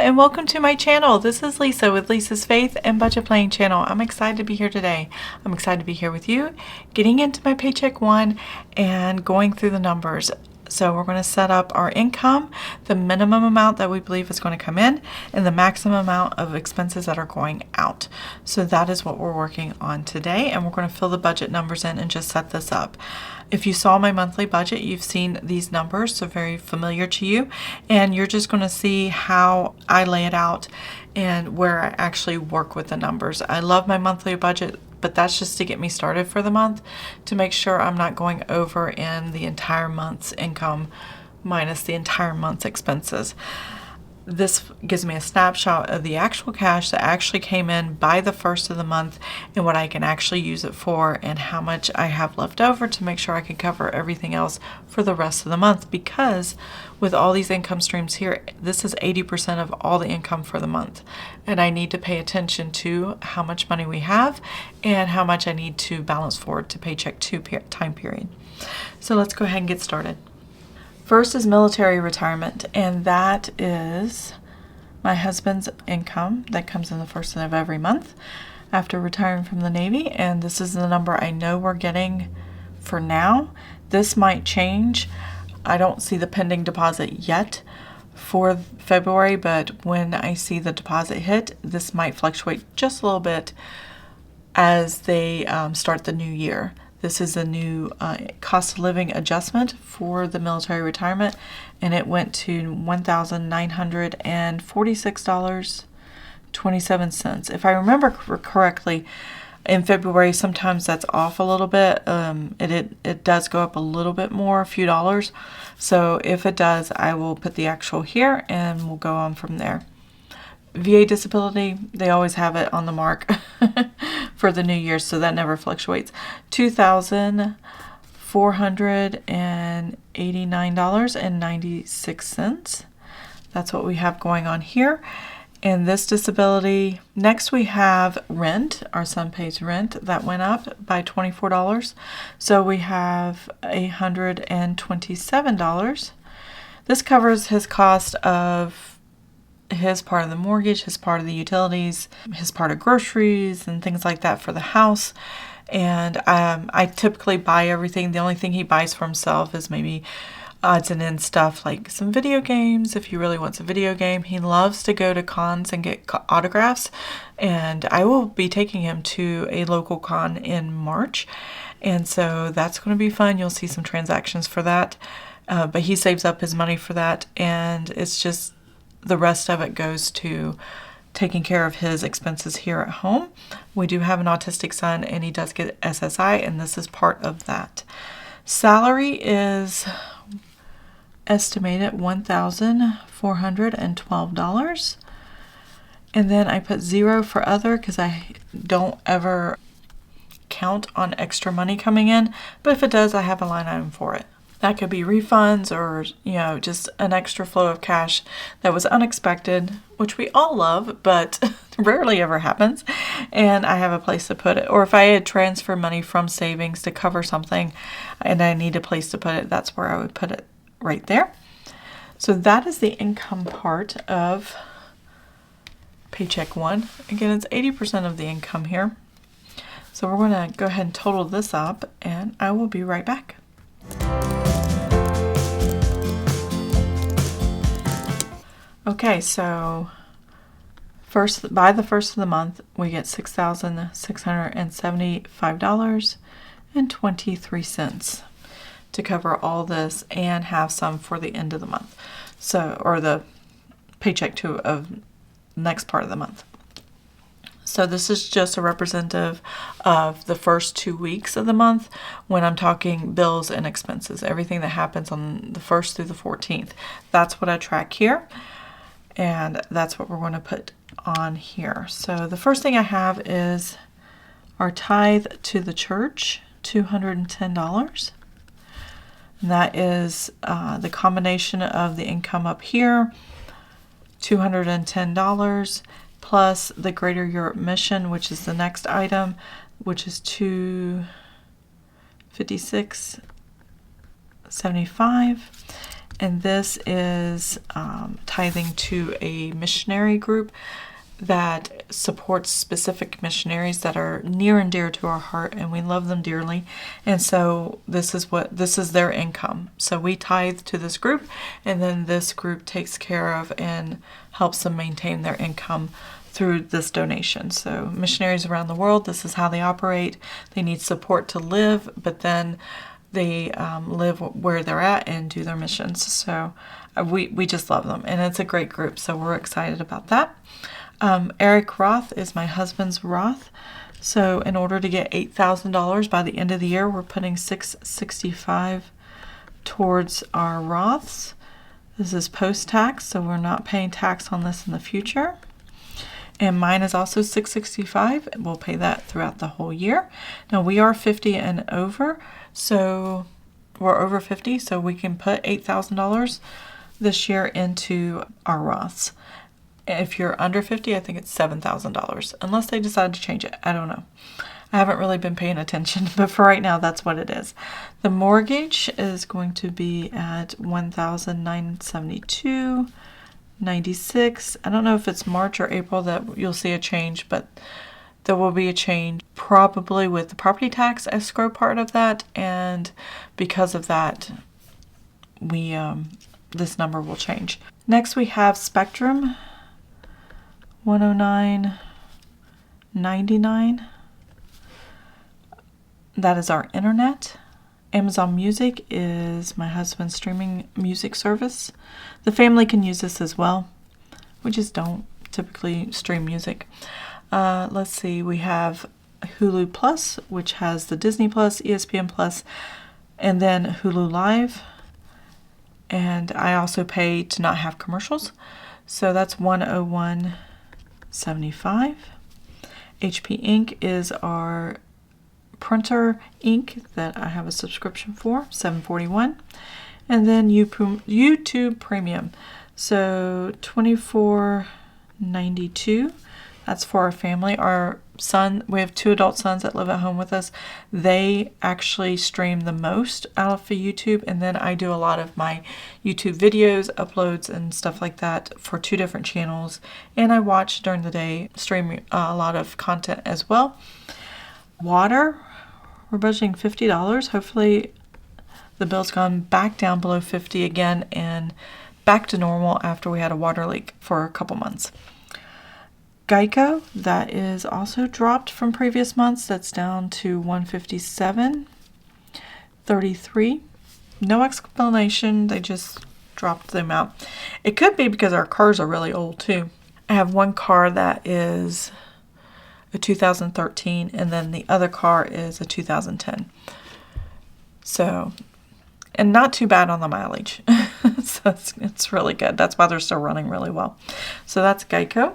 and welcome to my channel. This is Lisa with Lisa's Faith and Budget Planning channel. I'm excited to be here today. I'm excited to be here with you, getting into my Paycheck 1 and going through the numbers. So we're going to set up our income, the minimum amount that we believe is going to come in, and the maximum amount of expenses that are going out. So that is what we're working on today, and we're going to fill the budget numbers in and just set this up. If you saw my monthly budget, you've seen these numbers, so very familiar to you, and you're just going to see how I lay it out and where I actually work with the numbers. I love my monthly budget, but that's just to get me started for the month, to make sure I'm not going over in the entire month's income minus the entire month's expenses. This gives me a snapshot of the actual cash that actually came in by the first of the month and what I can actually use it for and how much I have left over to make sure I can cover everything else for the rest of the month, because with all these income streams here, this is 80% of all the income for the month, and I need to pay attention to how much money we have and how much I need to balance forward to Paycheck 2 time period. So let's go ahead and get started. First is military retirement, and that is my husband's income that comes in the first of every month after retiring from the Navy, and this is the number I know we're getting for now. This might change. I don't see the pending deposit yet for February, but when I see the deposit hit, this might fluctuate just a little bit as they start the new year. This is a new cost of living adjustment for the military retirement, and it went to $1,946.27. If I remember correctly, in February, sometimes that's off a little bit. It does go up a little bit more, a few dollars. So if it does, I will put the actual here and we'll go on from there. VA disability, they always have it on the mark for the new year, so that never fluctuates. $2,489.96. That's what we have going on here. And this disability, next we have rent. Our son pays rent. That went up by $24. So we have $127. This covers his cost of his part of the mortgage, his part of the utilities, his part of groceries and things like that for the house. And I typically buy everything. The only thing he buys for himself is maybe odds and ends stuff like some video games if he really wants a video game. He loves to go to cons and get autographs, and I will be taking him to a local con in March, and so that's going to be fun. You'll see some transactions for that, but he saves up his money for that, and it's just the rest of it goes to taking care of his expenses here at home. We do have an autistic son, and he does get SSI, and this is part of that. Salary is estimated $1,412. And then I put 0 for other because I don't ever count on extra money coming in, but if it does, I have a line item for it. That could be refunds or, just an extra flow of cash that was unexpected, which we all love, but rarely ever happens. And I have a place to put it. Or if I had transferred money from savings to cover something and I need a place to put it, that's where I would put it, right there. So that is the income part of Paycheck 1. Again, it's 80% of the income here. So we're going to go ahead and total this up, and I will be right back. Okay, so by the first of the month, we get $6,675.23 to cover all this and have some for the end of the month. So, or the Paycheck 2 of next part of the month. So this is just a representative of the first 2 weeks of the month when I'm talking bills and expenses, everything that happens on the 1st through the 14th. That's what I track here. And that's what we're going to put on here. So the first thing I have is our tithe to the church, $210. And that is the combination of the income up here, $210, plus the Greater Europe Mission, which is the next item, which is $256.75. And this is tithing to a missionary group that supports specific missionaries that are near and dear to our heart, and we love them dearly. And so this is their income. So we tithe to this group, and then this group takes care of and helps them maintain their income through this donation. So missionaries around the world, this is how they operate. They need support to live, but then they live where they're at and do their missions. So we just love them, and it's a great group, so we're excited about that. Eric Roth is my husband's Roth. So in order to get $8,000 by the end of the year, we're putting $665 towards our Roths. This is post-tax, so we're not paying tax on this in the future. And mine is also $665. We'll pay that throughout the whole year. Now we are 50 and over, so we're over 50, so we can put $8,000 this year into our Roths. If you're under 50, I think it's $7,000, unless they decide to change it. I don't know. I haven't really been paying attention, but for right now, that's what it is. The mortgage is going to be at $1,972.96. I don't know if it's March or April that you'll see a change, but there will be a change probably with the property tax escrow part of that, and because of that, this number will change. Next, we have Spectrum. $109.99. That is our internet. Amazon Music is my husband's streaming music service. The family can use this as well. We just don't typically stream music. Let's see, we have Hulu Plus, which has the Disney Plus, ESPN Plus, and then Hulu Live. And I also pay to not have commercials. So that's $101.75. HP Ink is our printer ink that I have a subscription for, $7.41. And then YouTube Premium, so $24.92. That's for our family. Our son, we have 2 adult sons that live at home with us. They actually stream the most out of YouTube, and then I do a lot of my YouTube videos, uploads, and stuff like that for 2 different channels. And I watch during the day, stream a lot of content as well. Water, we're budgeting $50. Hopefully the bill's gone back down below 50 again and back to normal after we had a water leak for a couple months. Geico, that is also dropped from previous months. That's down to $157.33. No explanation. They just dropped them out. It could be because our cars are really old too. I have one car that is a 2013, and then the other car is a 2010. So, and not too bad on the mileage. So it's really good. That's why they're still running really well. So that's Geico.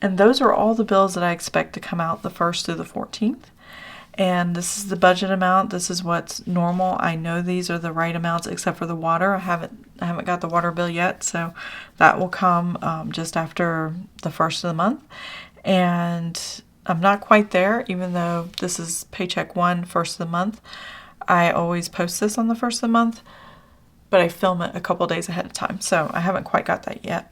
And those are all the bills that I expect to come out the 1st through the 14th. And this is the budget amount. This is what's normal. I know these are the right amounts except for the water. I haven't got the water bill yet, so that will come just after the 1st of the month. And I'm not quite there, even though this is Paycheck 1, 1st of the month. I always post this on the 1st of the month, but I film it a couple days ahead of time, so I haven't quite got that yet.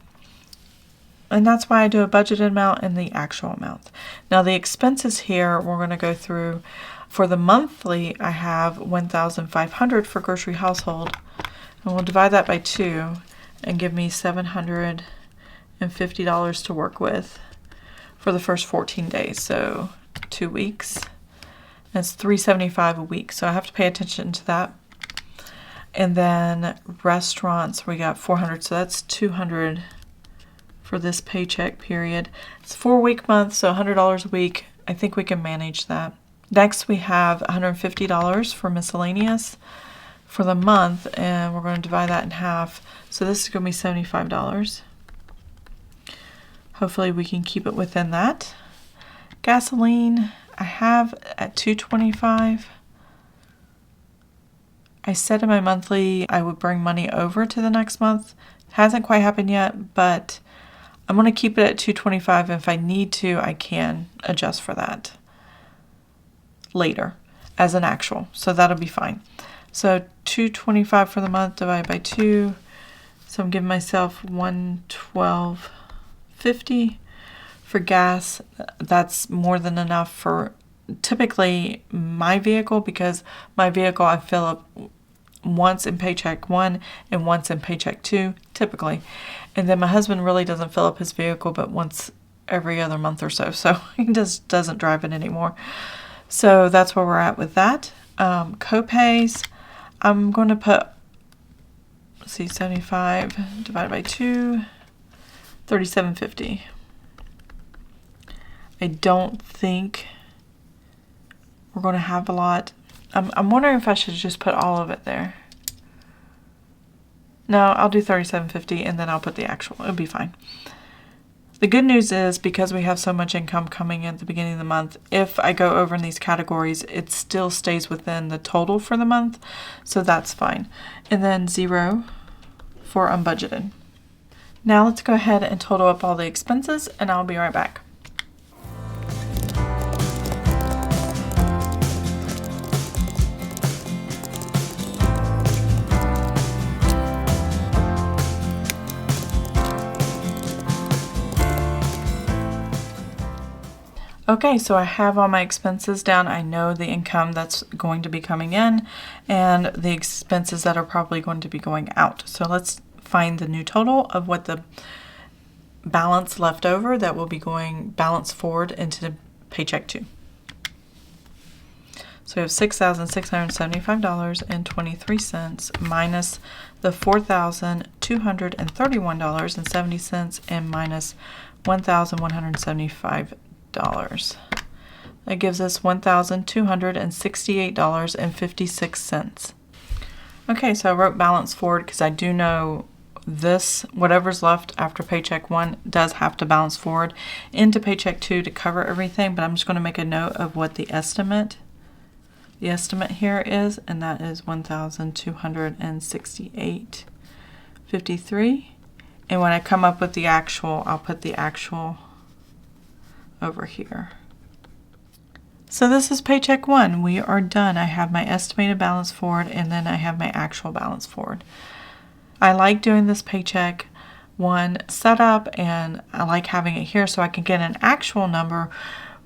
And that's why I do a budgeted amount and the actual amount. Now the expenses here, we're going to go through. For the monthly, I have $1,500 for grocery household. And we'll divide that by 2 and give me $750 to work with for the first 14 days. So 2 weeks. That's $375 a week. So I have to pay attention to that. And then restaurants, we got 400. So that's 200 for this paycheck period. It's a 4-week month, so $100 a week. I think we can manage that. Next, we have $150 for miscellaneous for the month, and we're going to divide that in half. So this is going to be $75. Hopefully we can keep it within that. Gasoline, I have at $2.25. I said in my monthly I would bring money over to the next month. Hasn't quite happened yet, but I'm going to keep it at $2.25. If I need to, I can adjust for that later as an actual. So that'll be fine. So $2.25 for the month divided by 2 So I'm giving myself $112.50 for gas. That's more than enough for typically my vehicle, because my vehicle I fill up once in paycheck 1 and once in paycheck 2 typically. And then my husband really doesn't fill up his vehicle but once every other month or so. So he just doesn't drive it anymore. So that's where we're at with that. Co-pays, I'm going to put, let's see, 75 divided by 2, $37.50. I don't think we're going to have a lot. I'm wondering if I should just put all of it there. No, I'll do $37.50 and then I'll put the actual. It'll be fine. The good news is, because we have so much income coming in at the beginning of the month, if I go over in these categories, it still stays within the total for the month. So that's fine. And then 0 for unbudgeted. Now let's go ahead and total up all the expenses and I'll be right back. Okay, so I have all my expenses down. I know the income that's going to be coming in and the expenses that are probably going to be going out. So let's find the new total of what the balance left over that will be going balance forward into the paycheck 2. So we have $6,675.23 minus the $4,231.70 and minus $1,175. That gives us $1,268.56. Okay, so I wrote balance forward because I do know this, whatever's left after paycheck 1 does have to balance forward into paycheck 2 to cover everything, but I'm just going to make a note of what the estimate here is, and that is $1,268.53. And when I come up with the actual, I'll put the actual over here. So this is paycheck 1. We are done. I have my estimated balance forward and then I have my actual balance forward. I like doing this paycheck 1 setup, and I like having it here so I can get an actual number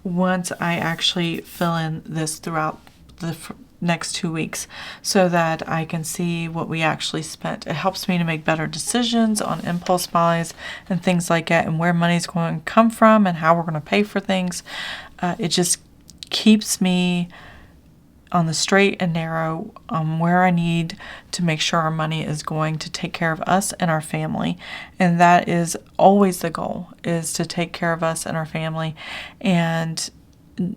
once I actually fill in this throughout the next 2 weeks so that I can see what we actually spent. It helps me to make better decisions on impulse buys and things like that, and where money's going to come from and how we're going to pay for things. It just keeps me on the straight and narrow on where I need to make sure our money is going to take care of us and our family. And that is always the goal, is to take care of us and our family and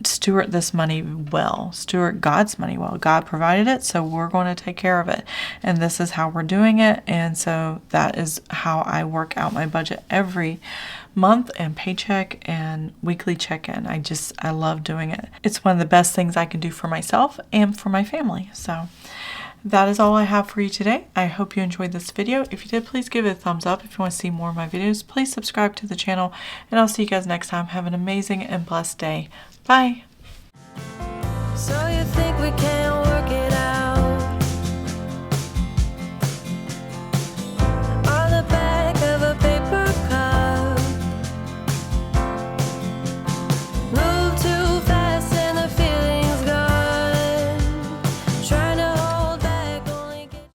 steward this money well, steward God's money well. God provided it, so we're going to take care of it. And this is how we're doing it. And so that is how I work out my budget every month, and paycheck and weekly check-in. I love doing it. It's one of the best things I can do for myself and for my family. So that is all I have for you today. I hope you enjoyed this video. If you did, please give it a thumbs up. If you want to see more of my videos, please subscribe to the channel, and I'll see you guys next time. Have an amazing and blessed day. Bye. So you think we can